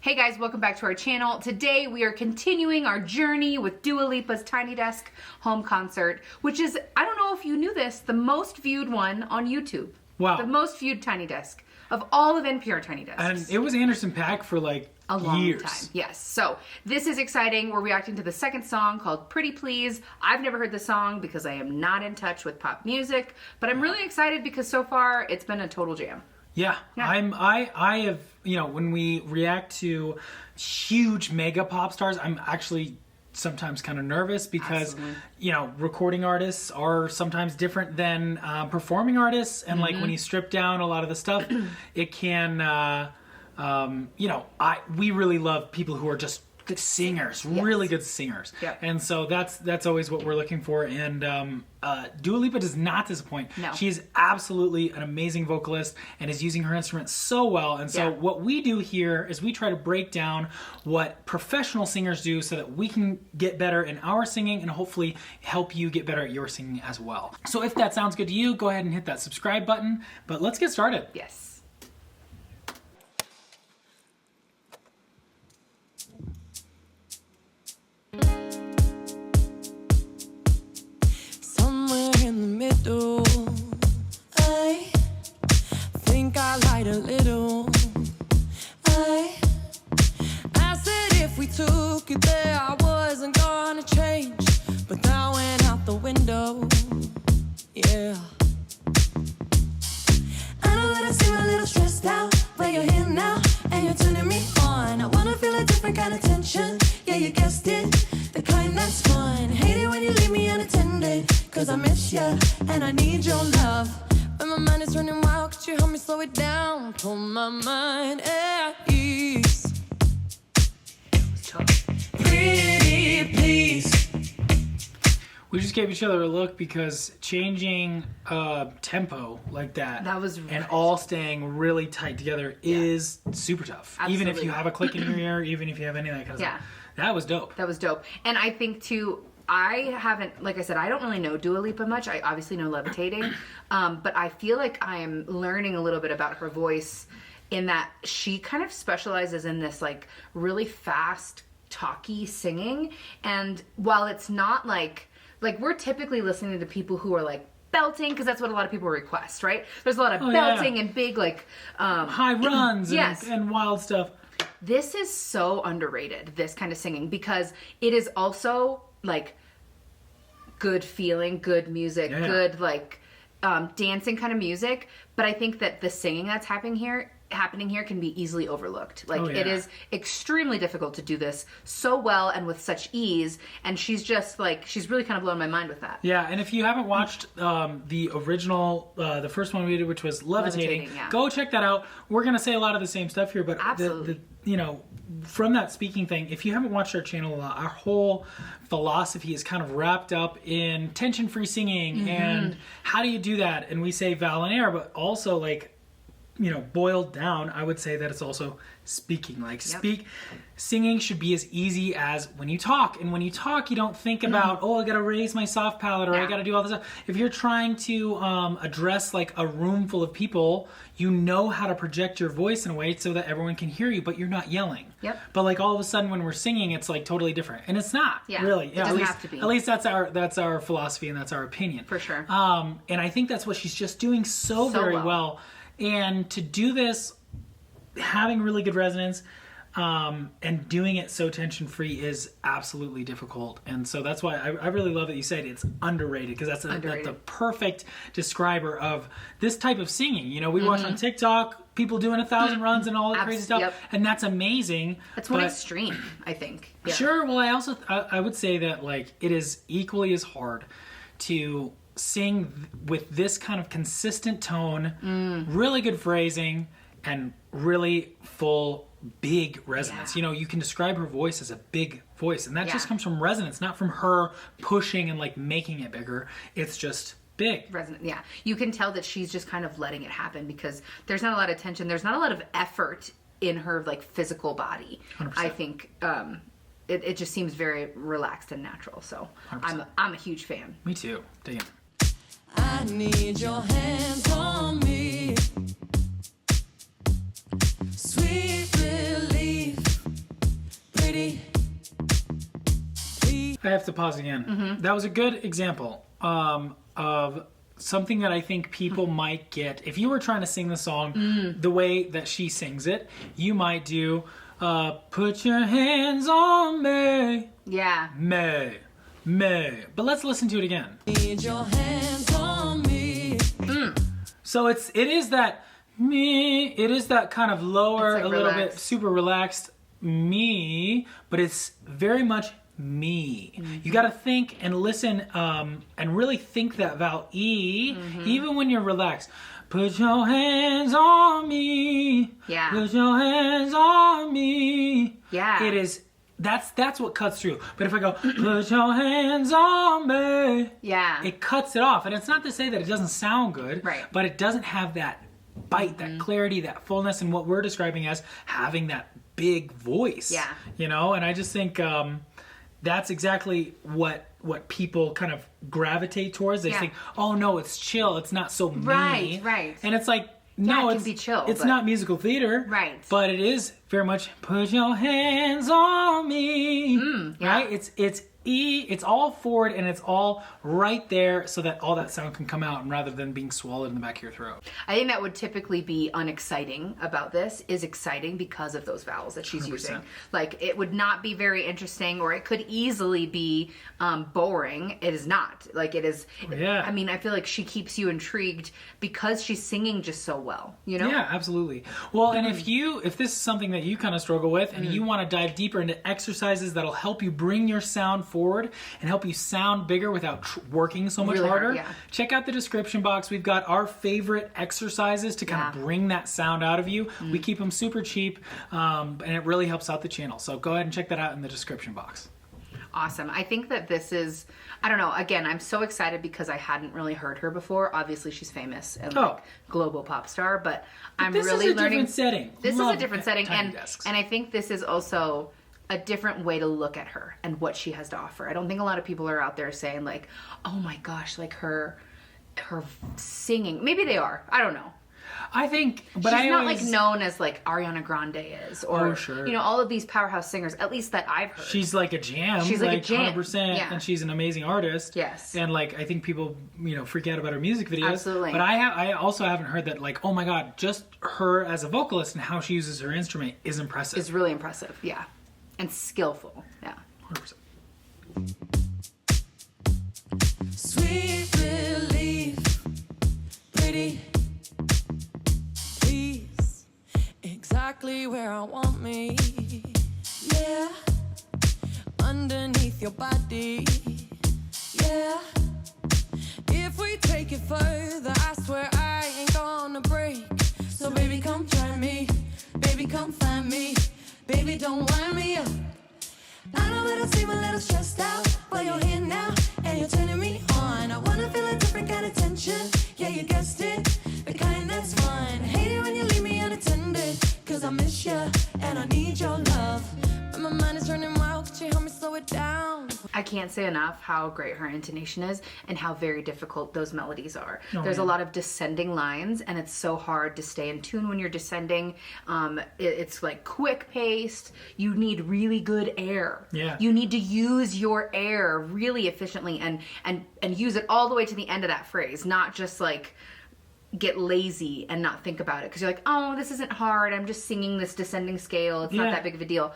Hey guys, welcome back to our channel. Today we are continuing our journey with Dua Lipa's Tiny Desk home concert, which is, I don't know if you knew this, the most viewed one on YouTube. Wow. The most viewed Tiny Desk of all of NPR Tiny Desks. And it was Anderson .Paak for like a long years. time. Yes. So this is exciting. We're reacting to the second song called Pretty Please. I've never heard the song because I am not in touch with pop music, but I'm really excited because so far it's been a total jam. Yeah. I have, you know, when we react to huge mega pop stars, I'm actually sometimes kind of nervous because, you know, recording artists are sometimes different than performing artists. And like when you strip down a lot of the stuff, it can, you know, we really love people who are just good singers, really good singers. Yep. And so that's always what we're looking for. And Dua Lipa does not disappoint. No. She is absolutely an amazing vocalist and is using her instrument so well. And so what we do here is we try to break down what professional singers do so that we can get better in our singing and hopefully help you get better at your singing as well. So if that sounds good to you, go ahead and hit that subscribe button. But let's get started. Yes. I think I lied a little. I said if we took it there, I wasn't gonna change, but that went out the window. Yeah. I know that I seem a little stressed out, but you're here now and you're turning me on. I wanna feel a different kind of tension. Yeah, you guessed it, the kind that's fun. Hate it when you leave me unattended, cause I miss ya and I need your love. When my mind is running wild, could you help me slow it down? Pull my mind at ease. Pretty please. We just gave each other a look because changing tempo like that, and all staying really tight together is super tough. Absolutely. Even if you have a click in your ear, even if you have any of that kind of stuff. That was dope. That was dope. And I think too, I haven't, like I said, I don't really know Dua Lipa much. I obviously know Levitating, but I feel like I'm learning a little bit about her voice in that she kind of specializes in this like really fast, talky singing. And while it's not like we're typically listening to people who are like belting, because that's what a lot of people request, right? There's a lot of belting and big like high runs and wild stuff. This is so underrated, this kind of singing, because it is also like good feeling, good music, good like dancing kind of music. But I think that the singing that's happening here can be easily overlooked. Like it is extremely difficult to do this so well and with such ease. And she's just like, she's really kind of blown my mind with that. Yeah, and if you haven't watched the original, the first one we did, which was Levitating, go check that out. We're gonna say a lot of the same stuff here, but the you know, from that speaking thing, if you haven't watched our channel a lot, our whole philosophy is kind of wrapped up in tension-free singing and how do you do that? And we say vowel and air, but also like, you know, boiled down, I would say that it's also speaking. Like singing should be as easy as when you talk. And when you talk, you don't think about, oh, I gotta raise my soft palate or I gotta do all this stuff. If you're trying to address like a room full of people, you know how to project your voice in a way so that everyone can hear you, but you're not yelling. But like all of a sudden when we're singing, it's like totally different. And it's not really. It doesn't have to be. At least that's our philosophy and that's our opinion. For sure. And I think that's what she's just doing so very well. And to do this, having really good resonance, and doing it so tension-free is absolutely difficult. And so that's why I really love that you said it's underrated, because that's the perfect describer of this type of singing. You know, we watch on TikTok, people doing 1,000 runs and all that crazy stuff, and that's amazing. That's one extreme, I think. Sure, well, I would say that like it is equally as hard to sing with this kind of consistent tone, really good phrasing, and really full, big resonance. You know, you can describe her voice as a big voice, and that just comes from resonance, not from her pushing and like making it bigger. It's just big. Resonant, you can tell that she's just kind of letting it happen because there's not a lot of tension. There's not a lot of effort in her like physical body. 100%. I think it just seems very relaxed and natural. So 100%. I'm a huge fan. Me too. Dig in. I need your hands on me. Sweet relief. I have to pause again. That was a good example of something that I think people might get. If you were trying to sing the song the way that she sings it, you might do, put your hands on me. Yeah. Me. But let's listen to it again. Need your hands on me. So it is that me. It is that kind of lower, like a little relaxed. bit super relaxed me, but it's very much me. You got to think and listen and really think that vowel E, even when you're relaxed. Put your hands on me. Yeah. Put your hands on me. Yeah. It is. That's what cuts through. But if I go, put your hands on me. Yeah. It cuts it off. And it's not to say that it doesn't sound good. Right. But it doesn't have that bite, that clarity, that fullness, and what we're describing as having that big voice. Yeah. You know, and I just think that's exactly what people kind of gravitate towards. They think, oh no, it's chill. It's not so me. Right. And it's like, no, it can it's be chill, It's but- not musical theater. Right. But it is very much put your hands on me. yeah. Right? It's E, it's all forward and it's all right there so that all that sound can come out and rather than being swallowed in the back of your throat. I think that would typically be unexciting about this is exciting because of those vowels that she's 100%. using. Like it would not be very interesting or it could easily be boring. It is not. Like it is. Yeah. I mean, I feel like she keeps you intrigued because she's singing just so well, you know? Yeah, absolutely. Well, and if this is something that you kind of struggle with and you want to dive deeper into exercises that'll help you bring your sound forward and help you sound bigger without working so much Really hard, harder, yeah. check out the description box. We've got our favorite exercises to kind of bring that sound out of you. We keep them super cheap, and it really helps out the channel. So go ahead and check that out in the description box. Awesome. I think that this is, I don't know, again, I'm so excited because I hadn't really heard her before. Obviously, she's famous and like global pop star, but I'm this really is a learning. different setting. This Love is a different setting, Tiny and Desks. I think this is also a different way to look at her and what she has to offer. I don't think a lot of people are out there saying like, oh my gosh, like her singing. Maybe they are. I don't know. I think, but She's I not always, like known as like Ariana Grande is, or Oh, sure. you know, all of these powerhouse singers. At least that I've heard. She's like a jam. She's like a jam. 100%, Yeah. and she's an amazing artist. Yes. And like I think people, freak out about her music videos. Absolutely. But I also haven't heard that like, oh my god, just her as a vocalist and how she uses her instrument is impressive. Is really impressive. Yeah, and skillful. Yeah. 100%. Sweet relief, pretty please, exactly where I want me. Yeah, underneath your body. Yeah, if we take it further, I swear I ain't gonna break. So baby, come try me. Baby, come find me. Baby, don't wind me up. I know it'll seem a little stressed out, but you're here now and you're turning me on. I wanna feel a different kind of tension. Yeah, you guessed it, the kind that's fun. Hate it when you leave me unattended, cause I miss you and I need your love. But my mind is running wild, could you help me slow it down? I can't say enough how great her intonation is and how very difficult those melodies are. Oh, There's yeah. a lot of descending lines and it's so hard to stay in tune when you're descending. It's like quick paced. You need really good air. Yeah. You need to use your air really efficiently and use it all the way to the end of that phrase, not just like get lazy and not think about it because you're like, oh, this isn't hard. I'm just singing this descending scale. It's not Yeah. that big of a deal.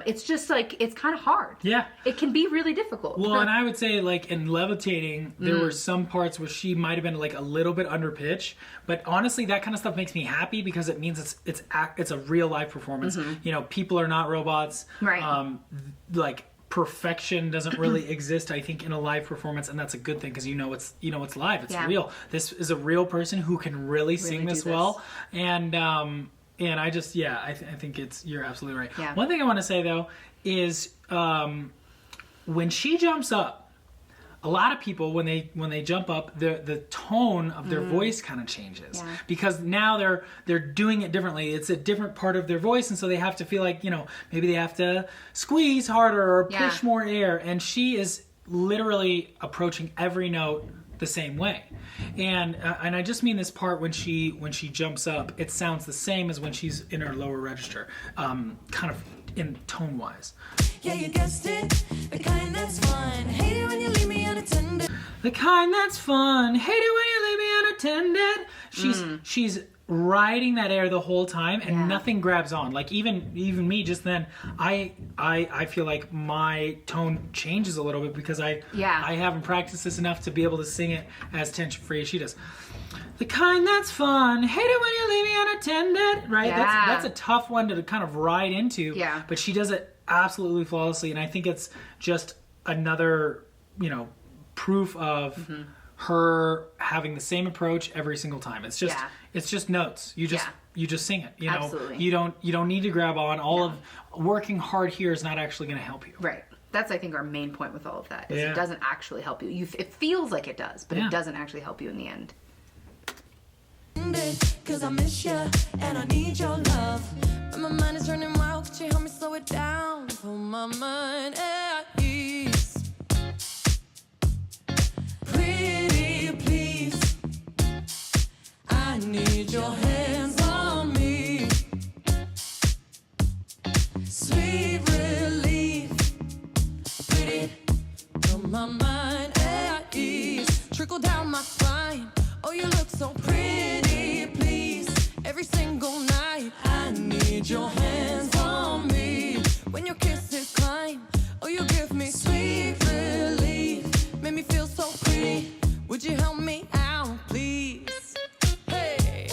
It's just like it's kind of hard. Yeah. It can be really difficult. Well, and I would say, like, in Levitating, there were some parts where she might have been, like, a little bit under pitch. But honestly, that kind of stuff makes me happy because it means it's a real live performance. You know, people are not robots. Right. Like, perfection doesn't really exist, I think, in a live performance, and that's a good thing because it's live. It's Yeah. real. This is a real person who can really sing do this this. well. And I just, I think you're absolutely right. Yeah. One thing I want to say, though, is when she jumps up, a lot of people, when they jump up, the tone of their voice kind of changes. Yeah. Because now they're doing it differently. It's a different part of their voice, and so they have to feel like, maybe they have to squeeze harder or push more air. And she is literally approaching every note the same way. And I just mean this part when she jumps up, it sounds the same as when she's in her lower register, kind of in tone wise. Yeah, you guessed it. The kind that's fun. Hate it when you leave me unattended. The kind that's fun. Hate it when you leave me unattended. She's riding that air the whole time, and nothing grabs on. Like even me just then, I feel like my tone changes a little bit because I haven't practiced this enough to be able to sing it as tension free as she does. The kind that's fun. Hate it when you leave me unattended. Right? Yeah. That's a tough one to kind of ride into. Yeah. But she does it absolutely flawlessly, and I think it's just another, proof of her having the same approach every single time. It's just notes. You just sing it. Absolutely. You don't need to grab on. All of working hard here is not actually going to help you. Right. That's, I think, our main point with all of that. Is it doesn't actually help you. It feels like it does, but it doesn't actually help you in the end. Cause I miss you and I need your love. When my mind is running wild, could you help me slow it down? Put my mind at ease. Pretty please, I need your hands on me. Sweet relief. Pretty, put my mind at ease. Trickle down my spine. Oh, you look so pretty, please. Every single night, I need your hands on me. When your kisses climb, oh, you give me sweet relief. Make me feel so pretty. Would you help me out, please? Hey.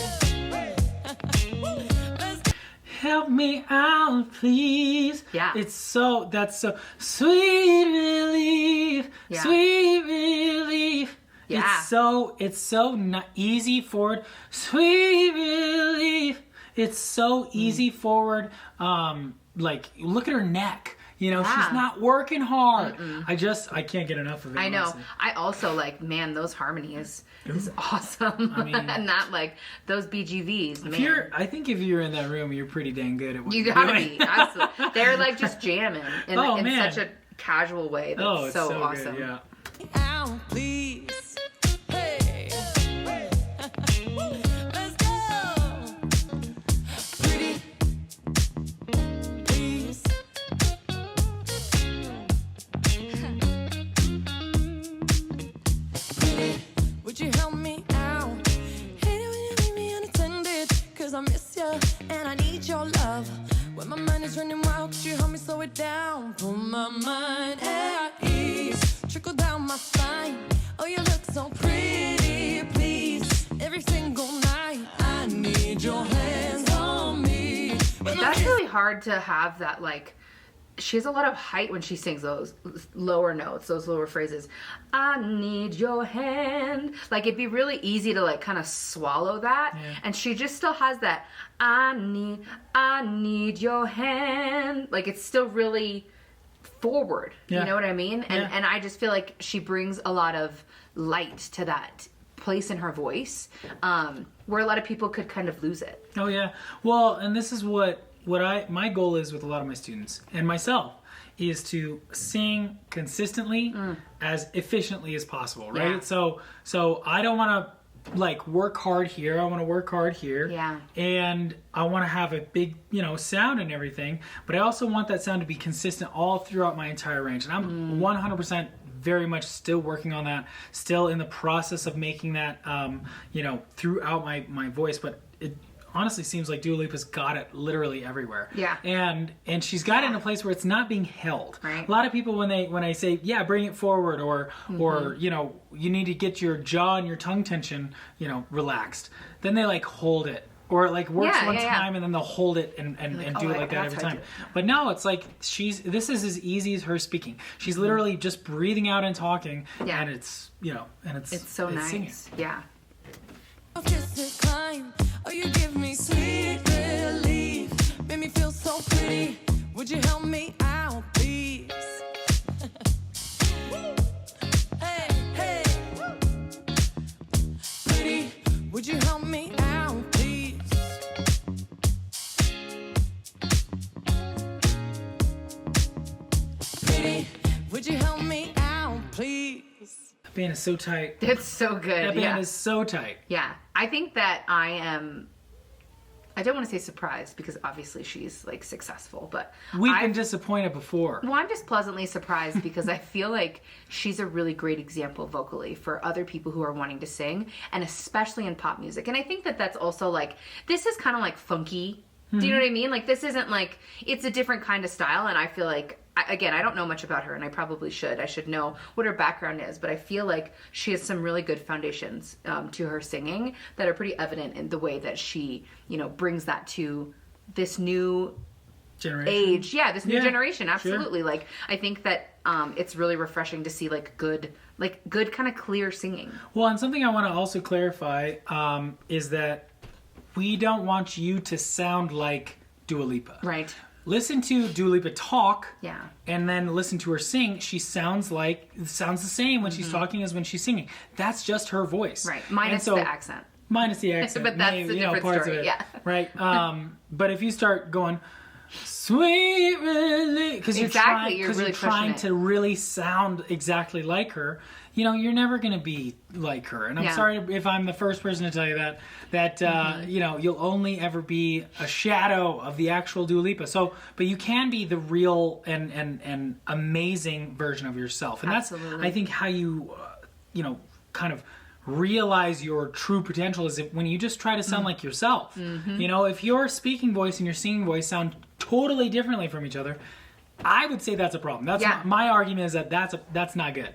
Help me out, please. Yeah. That's so sweet relief. Yeah. Sweet relief. Yeah. It's so easy forward. Sweet relief. It's so easy forward. Like look at her neck. She's not working hard. I can't get enough of it. I know. Honestly. I also those harmonies is awesome. I mean, and that those BGVs, man. I think if you're in that room, you're pretty dang good at what you're gotta doing. be. Absolutely. They're just jamming in such a casual way. That's it's so awesome. Good, yeah. Out, please. Hey. Let's go. Pretty, please. Pretty, would you help me out? Hate it when you leave me unattended. Cause I miss you and I need your love. When my mind is running wild, could you help me slow it down? Put my mind at ease. Trickle down my spine. Oh, you look so pretty, please. Every single night, I need your hands on me. That's really hard to have that, she has a lot of height when she sings those lower notes, those lower phrases. I need your hand. It'd be really easy to kind of swallow that. Yeah. And she just still has that, I need your hand. It's still really forward. Yeah. You know what I mean? And I just feel like she brings a lot of light to that place in her voice, where a lot of people could kind of lose it. Oh yeah. Well, and this is what my goal is with a lot of my students and myself is to sing consistently as efficiently as possible, right? Yeah. So I don't want to work hard here. I want to work hard here. Yeah. And I want to have a big, sound and everything, but I also want that sound to be consistent all throughout my entire range. And I'm 100% very much still working on that, still in the process of making that, throughout my voice, but it honestly seems like Dua Lipa's got it literally everywhere. Yeah. And she's got it in a place where it's not being held. Right. A lot of people when I say, bring it forward or you need to get your jaw and your tongue tension, relaxed, then they hold it. Or it works one time and then they'll hold it and do it like that every time. But no, it's this is as easy as her speaking. She's literally just breathing out and talking, and it's it's so nice. Singing. Yeah. Kisses climb. Oh, you give me sweet relief. Make me feel so pretty. Would you help me out, please? Hey, hey. Pretty, would you help me out, please? Pretty, would you help me out, please? band is so tight. It's so good. That band is so tight. Yeah. I think that I don't want to say surprised because obviously she's like successful, but we've been disappointed before. Well, I'm just pleasantly surprised because I feel like she's a really great example vocally for other people who are wanting to sing, and especially in pop music. And I think that that's also like, this is kind of like funky. Do you know what I mean? Like, this isn't like, it's a different kind of style, and I feel like, again, I don't know much about her, and I probably should. I should know what her background is, but I feel like she has some really good foundations to her singing that are pretty evident in the way that she, you know, brings that to this new generation age. Yeah, this new generation. Absolutely. Sure. Like, I think that it's really refreshing to see like good kind of clear singing. Well, and something I want to also clarify is that we don't want you to sound like Dua Lipa. Right. Listen to Dua Lipa talk, and then listen to her sing. She sounds the same when she's talking as when she's singing. That's just her voice, right? Minus the accent. Minus the accent, but that's a different story. Yeah, right. But if you start going sweet relief, because you're trying to really sound exactly like her, you know, you're never going to be like her. And I'm sorry if I'm the first person to tell you that you know, you'll only ever be a shadow of the actual Dua Lipa. So, but you can be the real and amazing version of yourself. And that's, I think, how you, you know, kind of realize your true potential is when you just try to sound like yourself. You know, if your speaking voice and your singing voice sound totally differently from each other, I would say that's a problem. That's my argument is that that's not good.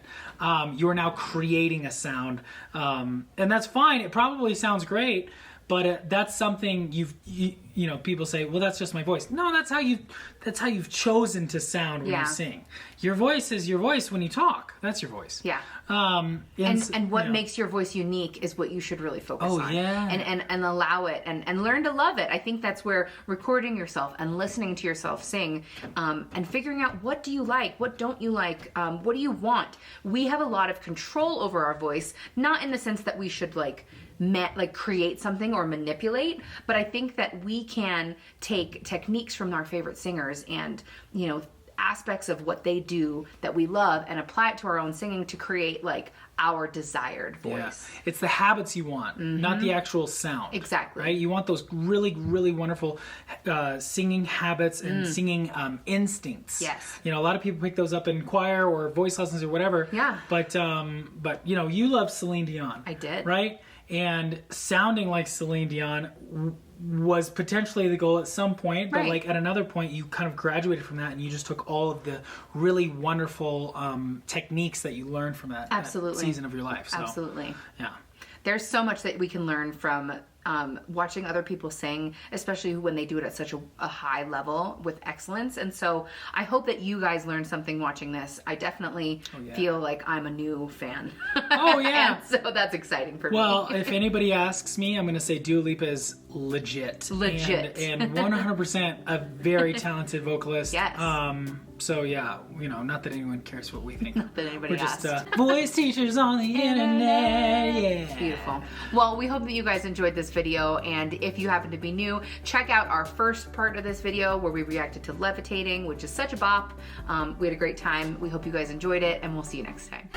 You are now creating a sound, and that's fine. It probably sounds great, but that's something you know, people say, well, that's just my voice. No, that's how you've chosen to sound when you sing. Your voice is your voice when you talk. That's your voice. Yeah. And what makes your voice unique is what you should really focus on. Oh, yeah. And allow it and learn to love it. I think that's where recording yourself and listening to yourself sing and figuring out what do you like, what don't you like, what do you want. We have a lot of control over our voice, not in the sense that we should like create something or manipulate, but I think that we can take techniques from our favorite singers and, you know, aspects of what they do that we love and apply it to our own singing to create like our desired voice. Yeah. It's the habits you want, not the actual sound. Exactly. Right? You want those really, really wonderful singing habits and singing instincts. Yes. You know, a lot of people pick those up in choir or voice lessons or whatever. Yeah. But you know, you love Celine Dion. I did. Right? And sounding like Celine Dion was potentially the goal at some point, but like at another point you kind of graduated from that and you just took all of the really wonderful techniques that you learned from that season of your life. So, absolutely. Yeah. There's so much that we can learn from watching other people sing, especially when they do it at such a high level with excellence. And so I hope that you guys learned something watching this. I definitely feel like I'm a new fan. Oh, yeah. And so that's exciting for me. Well, if anybody asks me, I'm going to say Dua Lipa is legit. Legit. And 100% a very talented vocalist. Yes. So yeah, you know, not that anyone cares what we think. Not that anybody asked. We're just voice teachers on the internet. Yeah. Beautiful. Well, we hope that you guys enjoyed this video, and if you happen to be new, check out our first part of this video where we reacted to Levitating, which is such a bop. We had a great time. We hope you guys enjoyed it, and we'll see you next time.